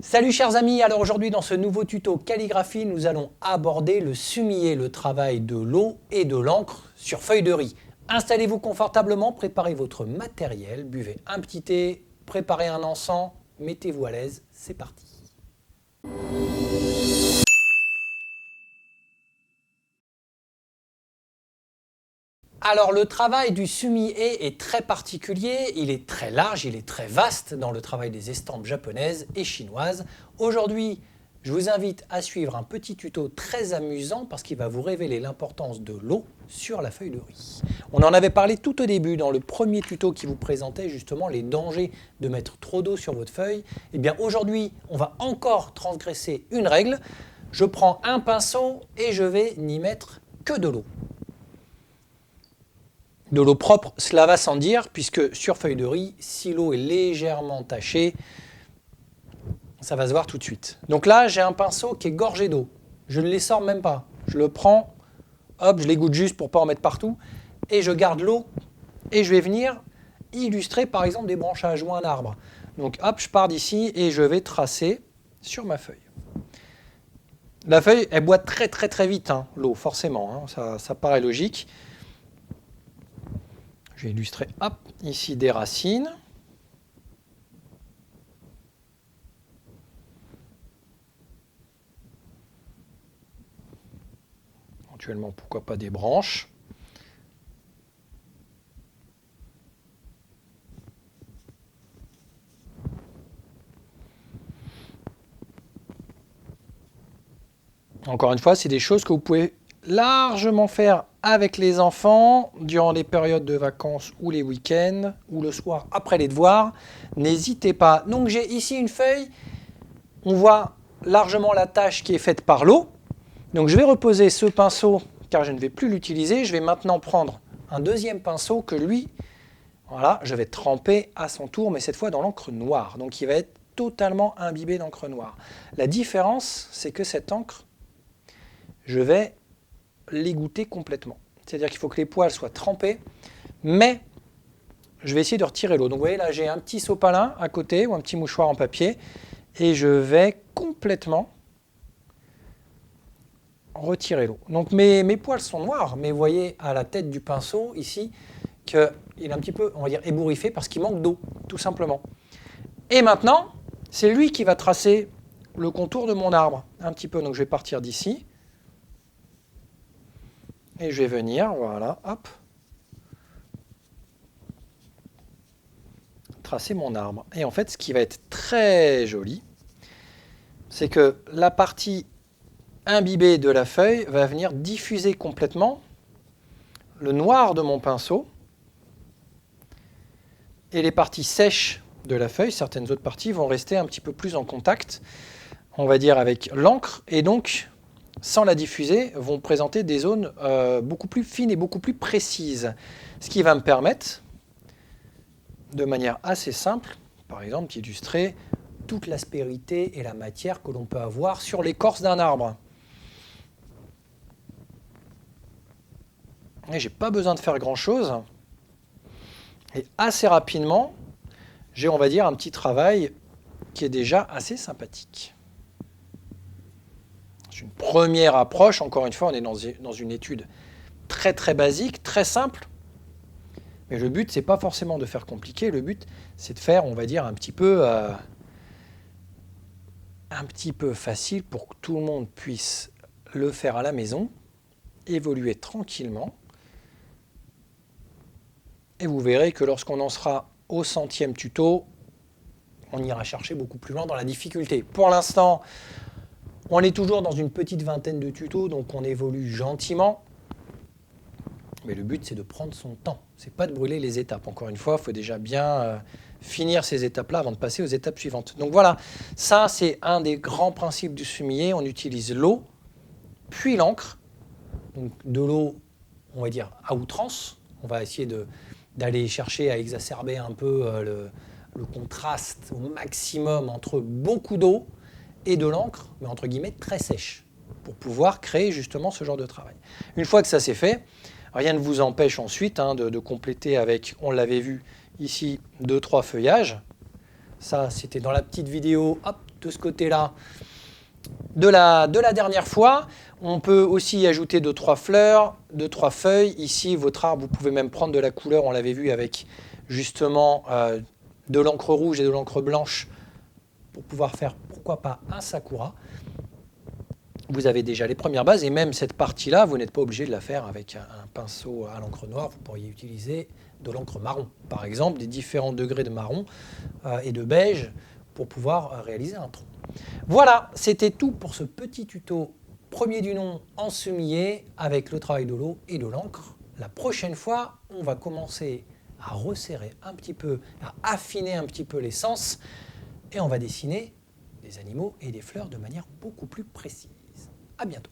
Salut chers amis, alors aujourd'hui dans ce nouveau tuto calligraphie, nous allons aborder le sumier, le travail de l'eau et de l'encre sur feuille de riz. Installez-vous confortablement, préparez votre matériel, buvez un petit thé, préparez un encens, mettez-vous à l'aise, c'est parti. Alors le travail du sumier est très particulier, il est très large, il est très vaste dans le travail des estampes japonaises et chinoises. Aujourd'hui, je vous invite à suivre un petit tuto très amusant parce qu'il va vous révéler l'importance de l'eau sur la feuille de riz. On en avait parlé tout au début dans le premier tuto qui vous présentait justement les dangers de mettre trop d'eau sur votre feuille. Et bien aujourd'hui, on va encore transgresser une règle. Je prends un pinceau et je vais n'y mettre que de l'eau. De l'eau propre, cela va sans dire, puisque sur feuille de riz, si l'eau est légèrement tachée, ça va se voir tout de suite. Donc là, j'ai un pinceau qui est gorgé d'eau. Je ne les sors même pas. Je le prends, hop, je l'égoutte juste pour ne pas en mettre partout, et je garde l'eau, et je vais venir illustrer par exemple des branchages ou un arbre. Donc hop, je pars d'ici et je vais tracer sur ma feuille. La feuille, elle boit très très très vite, hein, l'eau, forcément, hein, ça paraît logique. Je vais illustrer, hop, ici des racines. Éventuellement, pourquoi pas des branches. Encore une fois, c'est des choses que vous pouvez largement faire avec les enfants durant les périodes de vacances ou les week-ends ou le soir après les devoirs. N'hésitez pas. Donc j'ai ici une feuille. On voit largement la tâche qui est faite par l'eau. Donc je vais reposer ce pinceau car je ne vais plus l'utiliser. Je vais maintenant prendre un deuxième pinceau que lui, voilà, je vais tremper à son tour, mais cette fois dans l'encre noire. Donc il va être totalement imbibé d'encre noire. La différence, c'est que cette encre, je vais l'égoutter complètement. C'est-à-dire qu'il faut que les poils soient trempés, mais je vais essayer de retirer l'eau. Donc vous voyez là, j'ai un petit sopalin à côté ou un petit mouchoir en papier et je vais complètement retirer l'eau. Donc mes poils sont noirs, mais vous voyez à la tête du pinceau ici qu'il est un petit peu, on va dire, ébouriffé parce qu'il manque d'eau, tout simplement. Et maintenant, c'est lui qui va tracer le contour de mon arbre, un petit peu. Donc je vais partir d'ici. Et je vais venir, voilà, hop, tracer mon arbre. Et en fait, ce qui va être très joli, c'est que la partie imbibée de la feuille va venir diffuser complètement le noir de mon pinceau. Et les parties sèches de la feuille, certaines autres parties, vont rester un petit peu plus en contact, on va dire, avec l'encre. Et donc, sans la diffuser, vont présenter des zones beaucoup plus fines et beaucoup plus précises. Ce qui va me permettre, de manière assez simple, par exemple, d'illustrer toute l'aspérité et la matière que l'on peut avoir sur l'écorce d'un arbre. Et je n'ai pas besoin de faire grand-chose. Et assez rapidement, j'ai, on va dire, un petit travail qui est déjà assez sympathique. C'est une première approche, encore une fois, on est dans une étude très très basique, très simple. Mais le but, c'est pas forcément de faire compliqué, le but, c'est de faire, on va dire, un petit peu facile pour que tout le monde puisse le faire à la maison, évoluer tranquillement. Et vous verrez que lorsqu'on en sera au 100e tuto, on ira chercher beaucoup plus loin dans la difficulté. Pour l'instant, on est toujours dans une petite vingtaine de tutos, donc on évolue gentiment. Mais le but, c'est de prendre son temps. Ce n'est pas de brûler les étapes. Encore une fois, il faut déjà bien finir ces étapes-là avant de passer aux étapes suivantes. Donc voilà, ça, c'est un des grands principes du sumier. On utilise l'eau, puis l'encre. Donc de l'eau, on va dire, à outrance. On va essayer d'aller chercher à exacerber un peu le contraste au maximum entre beaucoup d'eau et de l'encre, mais entre guillemets très sèche, pour pouvoir créer justement ce genre de travail. Une fois que ça c'est fait, rien ne vous empêche ensuite de compléter avec, on l'avait vu ici, 2-3 feuillages. Ça, c'était dans la petite vidéo de ce côté-là de la dernière fois. On peut aussi y ajouter 2-3 fleurs, 2-3 feuilles. Ici, votre arbre, vous pouvez même prendre de la couleur, on l'avait vu avec justement de l'encre rouge et de l'encre blanche pour pouvoir faire, pourquoi pas, un sakura. Vous avez déjà les premières bases et même cette partie-là, vous n'êtes pas obligé de la faire avec un pinceau à l'encre noire. Vous pourriez utiliser de l'encre marron, par exemple, des différents degrés de marron et de beige pour pouvoir réaliser un tronc. Voilà, c'était tout pour ce petit tuto premier du nom en semis avec le travail de l'eau et de l'encre. La prochaine fois, on va commencer à resserrer un petit peu, à affiner un petit peu l'essence et on va dessiner des animaux et des fleurs de manière beaucoup plus précise. À bientôt.